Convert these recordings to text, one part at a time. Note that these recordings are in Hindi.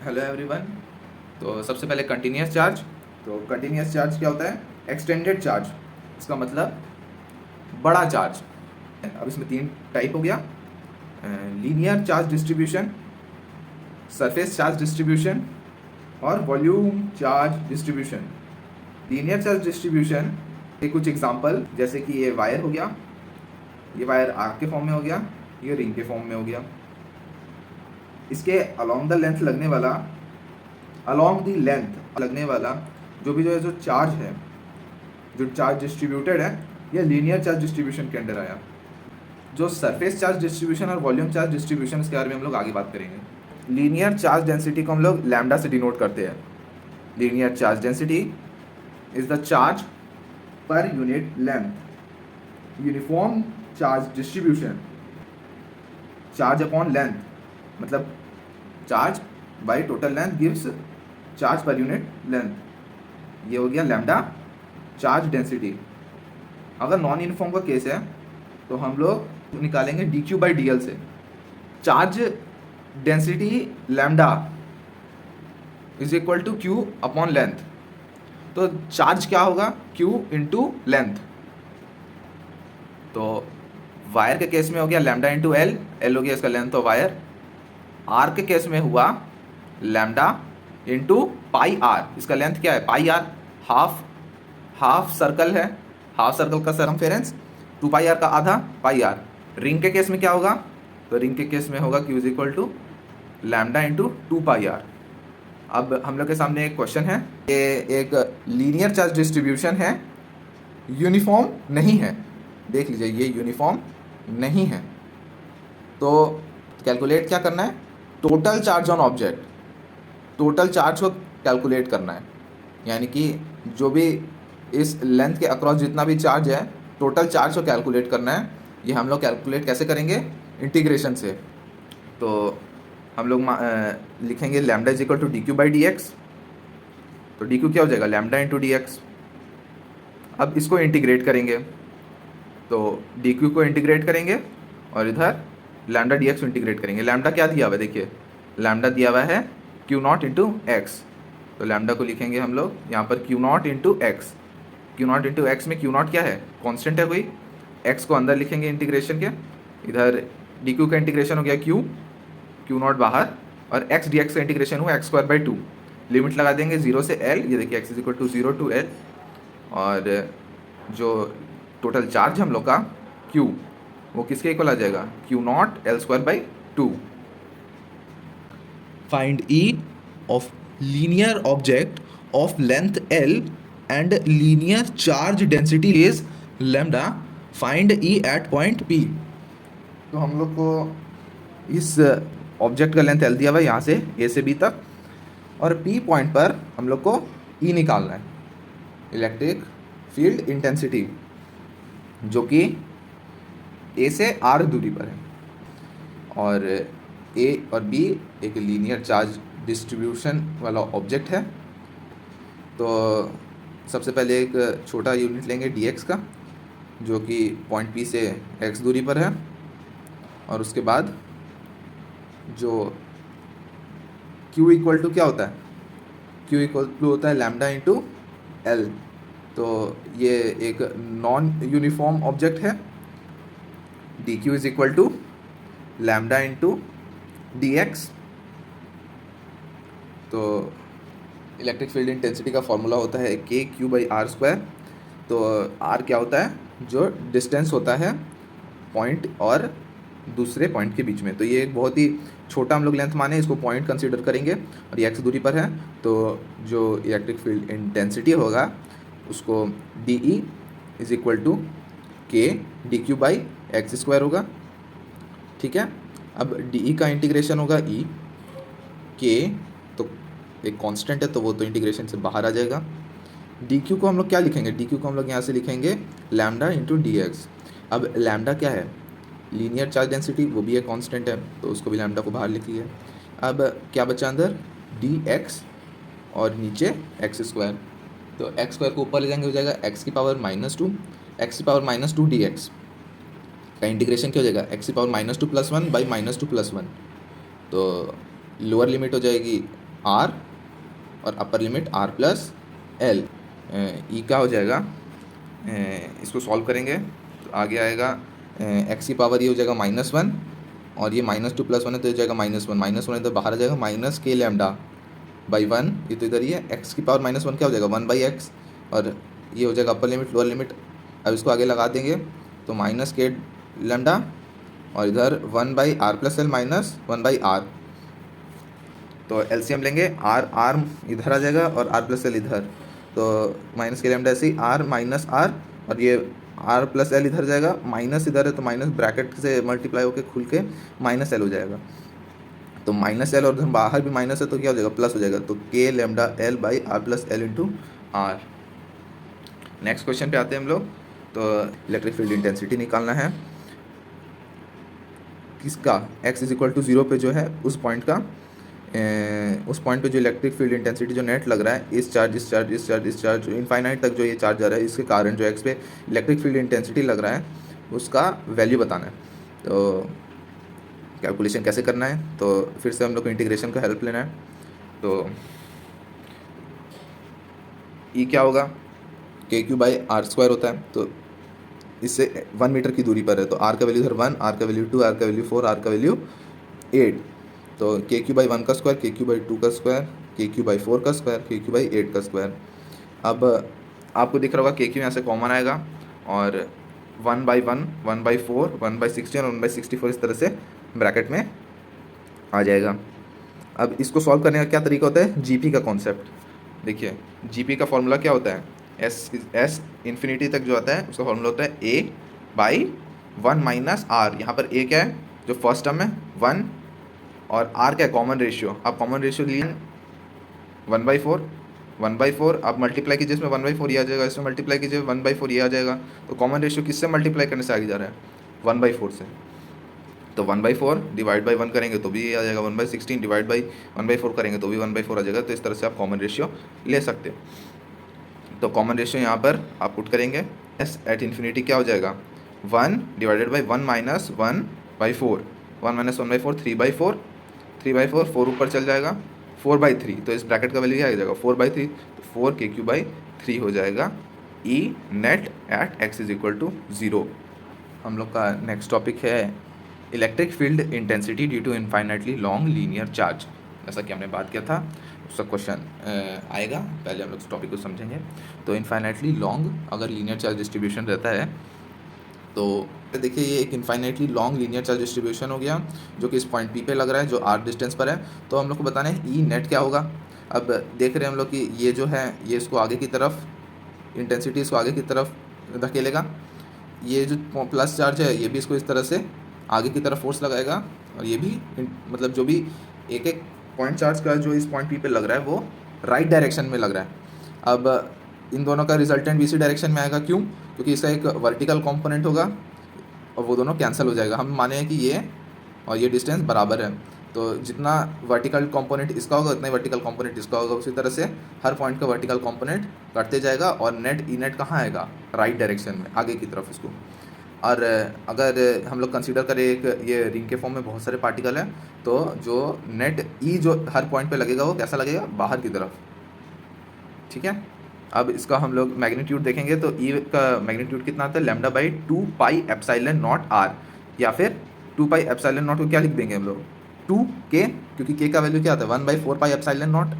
Hello everyone. तो सबसे पहले कंटिन्यूस चार्ज। तो कंटिन्यूस चार्ज क्या होता है? एक्सटेंडेड चार्ज, इसका मतलब बड़ा चार्ज। अब इसमें तीन टाइप हो गया: linear charge distribution, surface charge distribution और volume charge distribution. Linear charge distribution के कुछ एग्जांपल, जैसे कि ये वायर हो गया, ये वायर आर्क के फॉर्म में हो गया, ये रिंग के फॉर्म में हो गया। इसके अलोंग द लेंथ लगने वाला, जो भी जो चार्ज है, जो चार्ज डिस्ट्रीब्यूटेड है, ये लीनियर चार्ज डिस्ट्रीब्यूशन के अंडर आया। जो सरफेस चार्ज डिस्ट्रीब्यूशन और वॉल्यूम चार्ज डिस्ट्रीब्यूशन, इसके बारे में हम लोग आगे बात करेंगे। लीनियर चार्ज डेंसिटी को हम लोग लैम्डा से डिनोट करते हैं। Linear charge density is the charge per unit length. Uniform charge distribution, charge upon length, मतलब charge by total length gives charge per unit length. ये हो गया लैम्डा चार्ज डेंसिटी। अगर नॉन यूनिफॉर्म का केस है तो हम लोग निकालेंगे d Q by d l से। Charge density lambda is equal to q upon length. तो चार्ज क्या होगा? Q into length. तो वायर के केस में हो गया लैम्डा इंटू एल, एल हो गया इसका लेंथ ऑफ वायर। आर के केस में हुआ लैम्डा इंटू पाई आर, इसका लेंथ क्या है? Pi R. हाफ सर्कल है, हाफ सर्कल का सरकमफेरेंस 2 पाई आर का आधा, पाई आर। रिंग के केस में क्या होगा? तो रिंग के केस में होगा Q is equal to lambda into 2 pi R. अब हम लोग के सामने एक क्वेश्चन है, ये एक लीनियर चार्ज डिस्ट्रीब्यूशन है, यूनिफॉर्म नहीं है। देख लीजिए, ये यूनिफॉर्म नहीं है। तो कैलकुलेट क्या करना है? Total charge on object, total charge को कैलकुलेट करना है। यानी कि जो भी इस लेंथ के अक्रॉस जितना भी चार्ज है, टोटल चार्ज को कैलकुलेट करना है। ये हम लोग कैलकुलेट कैसे करेंगे? इंटीग्रेशन से। तो हम लोग लिखेंगे lambda is equal to D Q by D X. तो डी क्यू क्या हो जाएगा? Lambda into D X. अब इसको इंटीग्रेट करेंगे, तो डी क्यू को इंटीग्रेट करेंगे और इधर लैम्डा डी एक्स को इंटीग्रेट करेंगे। लैम्डा क्या दिया हुआ है? देखिए, लैम्डा दिया हुआ है क्यू नॉट इंटू एक्स। तो लैम्डा को लिखेंगे हम लोग यहाँ पर Q not into x. Q not into x में क्यू नॉट क्या है? कॉन्स्टेंट है कोई। एक्स को अंदर लिखेंगे इंटीग्रेशन के, इधर डी क्यू का इंटीग्रेशन हो गया क्यू नॉट बाहर, और एक्स डी एक्स का इंटीग्रेशन हुआ एक्स स्क्वायर बाई 2। लिमिट लगा देंगे 0 से एल, ये देखिए X is equal to 0 to L. और जो टोटल चार्ज हम लोग का क्यू, वो किसके इक्वल आ जाएगा? Q naught L square by 2। Find E of linear object of length L and linear charge density is lambda. Find E at point P. तो हम लोग को इस ऑब्जेक्ट का लेंथ एल दिया हुआ है यहाँ से ए से बी तक, और पी पॉइंट पर हम लोग को ई निकालना है, इलेक्ट्रिक फील्ड इंटेंसिटी, जो कि ए से आर दूरी पर है। और ए और बी एक लीनियर चार्ज डिस्ट्रीब्यूशन वाला ऑब्जेक्ट है। तो सबसे पहले एक छोटा यूनिट लेंगे डी एक्स का, जो कि पॉइंट पी से एक्स दूरी पर है। और उसके बाद जो Q इक्वल टू क्या होता है? Q इक्वल टू होता है लैम्डा इंटू एल। तो ये एक नॉन यूनिफॉर्म ऑब्जेक्ट है। D Q is equal to lambda into D X. तो इलेक्ट्रिक फील्ड इंटेंसिटी का फॉर्मूला होता है K Q by R square. तो आर क्या होता है? जो डिस्टेंस होता है पॉइंट और दूसरे पॉइंट के बीच में। तो ये एक बहुत ही छोटा हम लोग लेंथ माने, इसको पॉइंट कंसीडर करेंगे, और ये एक्स दूरी पर है। तो जो इलेक्ट्रिक फील्ड इंटेंसिटी होगा उसको d E is equal to k d Q by x square होगा। ठीक है। अब डी ई का इंटीग्रेशन होगा ई के, तो एक कांस्टेंट है तो वो तो इंटीग्रेशन से बाहर आ जाएगा। डी क्यू को हम लोग क्या लिखेंगे? डी क्यू को हम लोग यहाँ से लिखेंगे लैम्डा इंटू डी एक्स। अब लैम्डा क्या है? लीनियर चार्ज डेंसिटी, वो भी एक कांस्टेंट है, तो उसको भी लैम्डा को बाहर लिख लिया। अब क्या बचा अंदर? डी एक्स और नीचे एक्स स्क्वायर। तो एक्स स्क्वायर को ऊपर ले जाएंगे, हो जाएगा एक्स की पावर -2, एक्स की पावर -2 डी एक्स का इंटीग्रेशन क्या हो जाएगा? एक्स की पावर -2 + 1 बाई -2 + 1। तो लोअर लिमिट हो जाएगी आर और upper limit r plus l. E क्या हो जाएगा, इसको सॉल्व करेंगे तो आगे आएगा एक्स की पावर ये हो जाएगा -1 और ये -2 + 1 है तो ये जाएगा -1 इधर बाहर आ जाएगा -k λ/1 ये तो इधर ही है। एक्स की पावर -1 क्या हो जाएगा 1/x और ये हो जाएगा अपर लिमिट लोअर लिमिट। अब इसको आगे लगा देंगे तो -k λ और इधर 1/r + l -1/r। तो एलसीएम लेंगे, आर आर इधर आ जाएगा और आर प्लस एल इधर, तो -k λ ऐसे ही आर -r और ये आर प्लस एल इधर जाएगा, माइनस इधर है तो माइनस ब्रैकेट से मल्टीप्लाई होकर खुल के -l हो जाएगा। तो -l और बाहर भी माइनस है तो क्या हो जाएगा प्लस हो जाएगा, तो k λ l/r + l × r। Next question पे आते हैं हम लोग। तो इलेक्ट्रिक फील्ड इंटेंसिटी निकालना है किसका, x = 0 पे जो है उस पॉइंट का, उस पॉइंट पे जो इलेक्ट्रिक फील्ड इंटेंसिटी जो नेट लग रहा है इस चार्ज इनफाइनाइट तक जो ये चार्ज जा रहा है इसके कारण जो एक्स पे इलेक्ट्रिक फील्ड इंटेंसिटी लग रहा है उसका वैल्यू बताना है। तो कैलकुलेशन कैसे करना है, तो फिर से हम लोग को इंटीग्रेशन का हेल्प लेना है। तो ई क्या होगा KQ/r² होता है, तो इससे 1 मीटर की दूरी पर है तो r का वैल्यू इधर 1, r का वैल्यू 2, r का वैल्यू 4, r का वैल्यू 8। तो KQ/1 का स्क्वायर, KQ/2 का स्क्वायर, KQ/4 का स्क्वायर, KQ/8 का स्क्वायर। अब आपको दिख रहा होगा KQ यहाँ से कॉमन आएगा और 1/1, 1/4, 1/16 और 1/64 इस तरह से ब्रैकेट में आ जाएगा। अब इसको सॉल्व करने का क्या तरीका होता है, GP का कॉन्सेप्ट देखिए। GP का फॉर्मूला क्या होता है, S इन्फिनिटी तक जो आता है उसका फॉर्मूला होता है A/1 - R। यहाँ पर A क्या है जो फर्स्ट टर्म है 1 और R क्या है कॉमन रेशियो। आप कॉमन रेशियो लिए 1/4 आप मल्टीप्लाई कीजिए, इसमें 1/4 ये आ जाएगा, इसमें मल्टीप्लाई कीजिए 1/4 ये आ जाएगा। तो कॉमन रेशियो किससे मल्टीप्लाई करने से आगे जा रहा है 1/4 से, तो 1/4 डिवाइड बाई 1 करेंगे तो भी ये आ जाएगा, 1/16 डिवाइड बाई 1/4 करेंगे तो भी 1/4 आ जाएगा। तो इस तरह से आप कॉमन रेशियो ले सकते हो। तो कॉमन रेशियो यहाँ पर आप पुट करेंगे, S एट इन्फिनिटी क्या हो जाएगा 1 डिवाइडेड बाई 1 - 1/4, 1 - 1/4 3/4, 3/4 4 ऊपर चल जाएगा 4/3, तो इस ब्रैकेट का वैल्यू क्या आ जाएगा 4/3, तो 4 KQ/3 हो जाएगा E नेट एट x = 0। हम लोग का नेक्स्ट टॉपिक है electric field intensity due to infinitely long linear charge. जैसा कि हमने बात किया था उसका क्वेश्चन आएगा, पहले हम लोग इस टॉपिक को समझेंगे। तो इनफाइनाइटली लॉन्ग अगर लीनियर चार्ज डिस्ट्रीब्यूशन रहता है तो देखिए ये एक infinitely long linear charge distribution हो गया जो कि इस पॉइंट P पे लग रहा है जो r डिस्टेंस पर है। तो हम लोग को बताना है E नेट क्या होगा। अब देख रहे हैं हम लोग कि ये जो है ये इसको आगे की तरफ इंटेंसिटी इसको आगे की तरफ धकेलेगा, ये जो प्लस चार्ज है ये भी इसको इस तरह से आगे की तरफ फोर्स लगाएगा और ये भी मतलब जो भी एक एक पॉइंट चार्ज का जो इस पॉइंट P पे लग रहा है वो राइट डायरेक्शन में लग रहा है। अब इन दोनों का रिजल्टेंट भी इसी डायरेक्शन में आएगा, क्यों, क्योंकि इसका एक वर्टिकल कंपोनेंट होगा और वो दोनों कैंसिल हो जाएगा। हम माने हैं कि ये और ये डिस्टेंस बराबर है, तो जितना वर्टिकल कंपोनेंट इसका होगा उतना ही वर्टिकल कंपोनेंट इसका होगा। उसी तरह से हर पॉइंट का वर्टिकल कंपोनेंट कटते जाएगा और नेट ई नेट कहाँ आएगा राइट डायरेक्शन में आगे की तरफ इसको। और अगर हम लोग कंसीडर करें एक ये रिंग के फॉर्म में बहुत सारे पार्टिकल हैं तो जो नेट ई जो हर पॉइंट पे लगेगा वो कैसा लगेगा बाहर की तरफ, ठीक है। अब इसका हम लोग मैग्नीट्यूड देखेंगे तो ई का मैग्नीट्यूड कितना आता है λ/2πε0 r, या फिर 2πε0 को क्या लिख देंगे हम लोग 2k, क्योंकि k का वैल्यू क्या आता है 1/4πε0,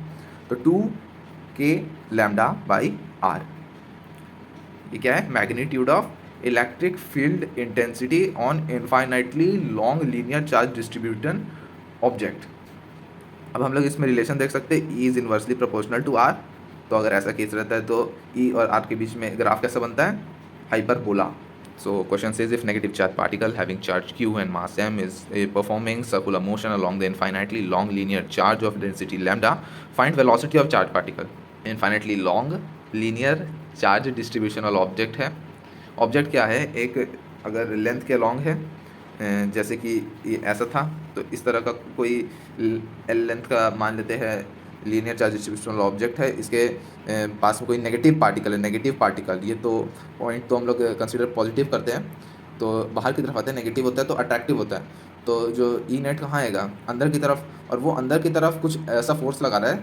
तो 2k λ/r। ये क्या है magnitude of electric field intensity on infinitely long linear charge distribution object. अब हम लोग इसमें रिलेशन देख सकते हैं E is inversely proportional to R। तो अगर ऐसा केस रहता है तो E और R के बीच में ग्राफ कैसा बनता है hyperbola. So question says if negative charge particle having charge q and mass m is performing circular motion along the infinitely long linear charge of density lambda, find velocity of charge particle। infinitely long linear charge distribution वाला ऑब्जेक्ट है। ऑब्जेक्ट क्या है, एक अगर लेंथ के लॉन्ग है जैसे कि ये ऐसा था तो इस तरह का कोई एल लेंथ का मान लेते हैं लीनियर चार्ज डिस्ट्रीब्यूशन वाला ऑब्जेक्ट है, इसके पास में कोई नेगेटिव पार्टिकल है। नेगेटिव पार्टिकल ये तो पॉइंट तो हम लोग कंसीडर पॉजिटिव करते हैं, तो बाहर की तरफ आते हैं नेगेटिव होता है तो अट्रैक्टिव होता है। तो जो ई नेट कहाँ आएगा, अंदर की तरफ, और वो अंदर की तरफ कुछ ऐसा फोर्स लगा रहा है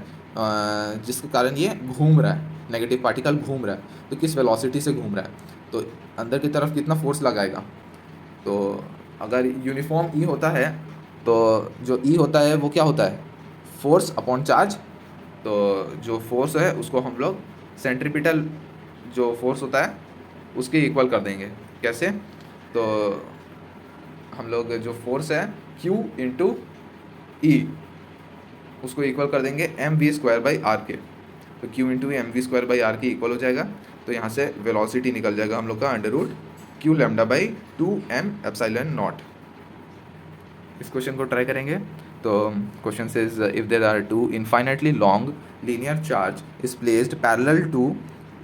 जिसके कारण ये घूम रहा है, नेगेटिव पार्टिकल घूम रहा है, तो किस वेलोसिटी से घूम रहा है, तो अंदर की तरफ कितना फोर्स लगाएगा। तो अगर यूनिफॉर्म ई होता है तो जो ई होता है वो क्या होता है, फोर्स अपॉन चार्ज। तो जो फोर्स है उसको हम लोग सेंट्रीपिटल जो फोर्स होता है उसके इक्वल कर देंगे। कैसे, तो हम लोग जो फोर्स है Q इंटू ई उसको इक्वल कर देंगे mv² के। तो Q इंटू mv² के इक्वल हो जाएगा। तो यहाँ से वेलोसिटी निकल जाएगा हम लोग का √Q λ/2m ε0। इस क्वेश्चन को ट्राई करेंगे। तो क्वेश्चन से if there are two infinitely long linear charge is placed parallel to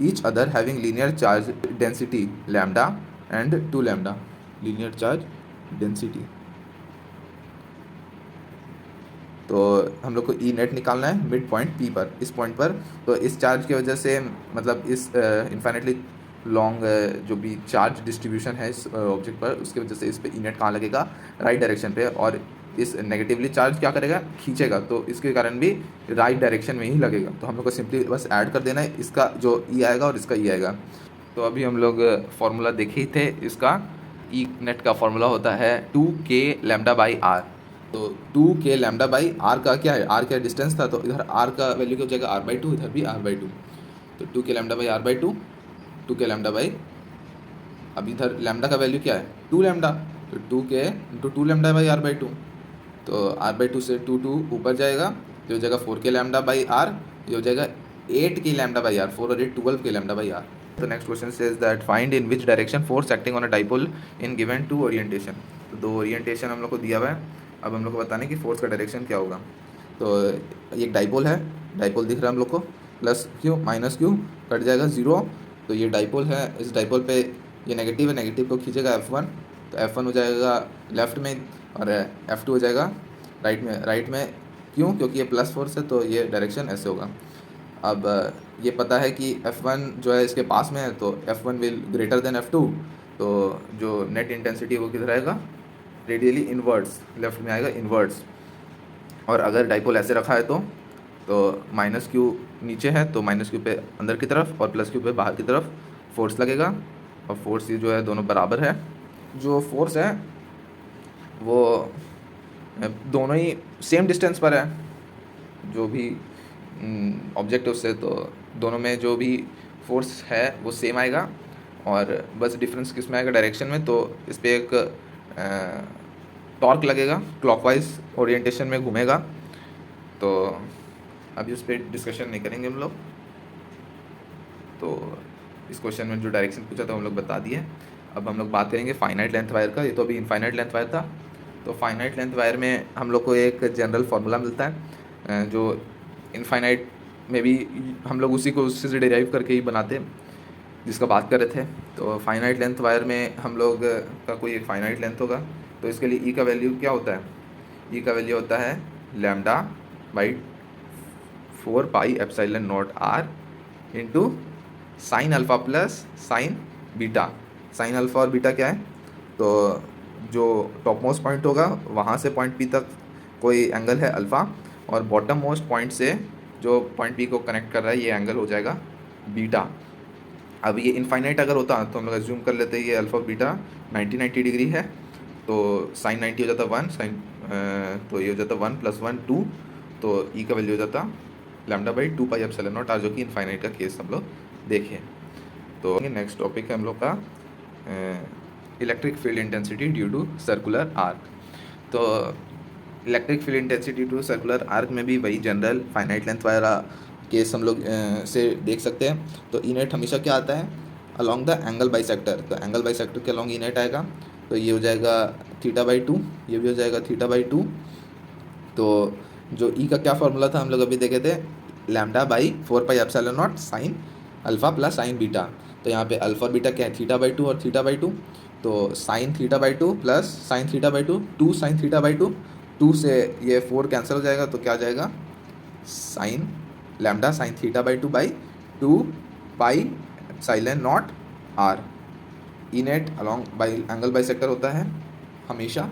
each other having linear charge density lambda and 2 lambda, linear charge density. तो हम लोग को ई नेट निकालना है मिड पॉइंट पी पर, इस पॉइंट पर। तो इस चार्ज की वजह से मतलब इस इन्फाइनेटली लॉन्ग जो भी चार्ज डिस्ट्रीब्यूशन है इस ऑब्जेक्ट पर, उसकी वजह से इस पे ई नेट कहाँ लगेगा, राइट डायरेक्शन पे, और इस नेगेटिवली चार्ज क्या करेगा, खींचेगा, तो इसके कारण भी राइट डायरेक्शन में ही लगेगा। तो हम लोग को सिंपली बस ऐड कर देना है, इसका जो ई आएगा और इसका ई आएगा। तो अभी हम लोग फार्मूला देखे ही थे, इसका ई नेट का फार्मूला होता है 2k λ/r। तो 2k λ/r का क्या है, r क्या डिस्टेंस था, तो इधर r का वैल्यू क्या हो जाएगा r/2, इधर भी r/2। तो 2k λ/r/2, 2k λ/, अब इधर लैम्डा का वैल्यू क्या है 2 लैम्डा, तो 2k इंटू 2 λ/r/2। तो r/2 से 2 ऊपर जाएगा, ये हो जाएगा 4k λ/r, ये हो जाएगा 8k λ/r, 4 और 8 12k λ/r। तो next question says that find in which direction force acting on a dipole in given 2 orientation. तो 2 ओरिएंटेशन हम लोग को दिया हुआ है, अब हम लोग को बताने कि फोर्स का डायरेक्शन क्या होगा। तो एक डाइपोल है, डाइपोल दिख रहा है हम लोग को, plus Q minus Q cut जाएगा 0। तो ये डाइपोल है, इस डाइपोल पे ये नेगेटिव है, नेगेटिव को खींचेगा F1, तो F1 हो जाएगा लेफ्ट में और F2 हो जाएगा राइट में। राइट में क्यों, क्योंकि ये प्लस फोर्स है, तो ये डायरेक्शन ऐसे होगा। अब ये पता है कि F1 जो है इसके पास में है, तो F1 will greater than F2, तो जो नेट इंटेंसिटी वो किधर आएगा, रेडियली इनवर्ड्स, लेफ्ट में आएगा इनवर्ड्स। और अगर डाइपोल ऐसे रखा है तो माइनस क्यू नीचे है, तो माइनस क्यू पे अंदर की तरफ और प्लस क्यू पे बाहर की तरफ फोर्स लगेगा, और फोर्स ये जो है दोनों बराबर है। जो फोर्स है वो दोनों ही सेम डिस्टेंस पर है, जो भी ऑब्जेक्ट है उससे, तो दोनों में जो भी फोर्स है वो सेम आएगा, और बस डिफरेंस किस में आएगा, डायरेक्शन में। तो इस पर एक टॉर्क लगेगा, क्लॉकवाइज ओरिएंटेशन में घूमेगा। तो अभी उस पर डिस्कशन नहीं करेंगे हम लोग। तो इस क्वेश्चन में जो डायरेक्शन पूछा था हम लोग बता दिए। अब हम लोग बात करेंगे फाइनाइट लेंथ वायर का। ये तो अभी इनफाइनाइट लेंथ वायर था। तो फाइनाइट लेंथ वायर में हम लोग को एक जनरल फार्मूला मिलता है, जो इनफाइनाइट में भी हम लोग उसी को उससे से डिराइव करके ही बनाते हैं, जिसका बात कर रहे थे। तो फाइनाइट लेंथ वायर में हम लोग का कोई एक फाइनाइट लेंथ होगा, तो इसके लिए ई का वैल्यू क्या होता है, ई का वैल्यू होता है λ/4πε0r into sine alpha plus sine beta. Sine alpha और बीटा क्या है, तो जो टॉप मोस्ट पॉइंट होगा वहाँ से पॉइंट पी तक कोई एंगल है अल्फ़ा, और बॉटम मोस्ट पॉइंट से जो पॉइंट पी को कनेक्ट कर रहा है ये एंगल हो जाएगा बीटा। अब ये इनफाइनाइट अगर होता तो हम लोग एज्यूम कर लेते हैं ये अल्फ़ा बीटा 90 डिग्री है, तो साइन 90 हो जाता 1, साइन तो ये हो जाता 1 + 1 2, तो ई का वैल्यू हो जाता λ/2πε0r, जो कि इनफाइनाइट का केस हम लोग देखें। तो नेक्स्ट टॉपिक है हम लोग का electric field intensity due to circular arc. तो electric field intensity to circular arc में भी वही जनरल फाइनाइट लेंथ वाला केस हम लोग से देख सकते हैं। तो ई नेट हमेशा क्या आता है, अलॉन्ग द एंगल बाइसेक्टर। तो एंगल बाइसेक्टर के अलॉन्ग ई नेट आएगा, तो ये हो जाएगा θ/2, ये भी हो जाएगा θ/2। तो जो ई का क्या फार्मूला था हम लोग अभी देखे थे, λ/4πε0 sine alpha plus sine beta. तो यहाँ पे अल्फ़ा और बीटा क्या है, θ/2 और θ/2। तो साइन θ/2 प्लस साइन θ/2, 2 साइन θ/2, 2 से ये 4 कैंसिल हो जाएगा, तो क्या आ जाएगा sine lambda sine θ/2/2πε0r। E net along by angle bisector होता है हमेशा,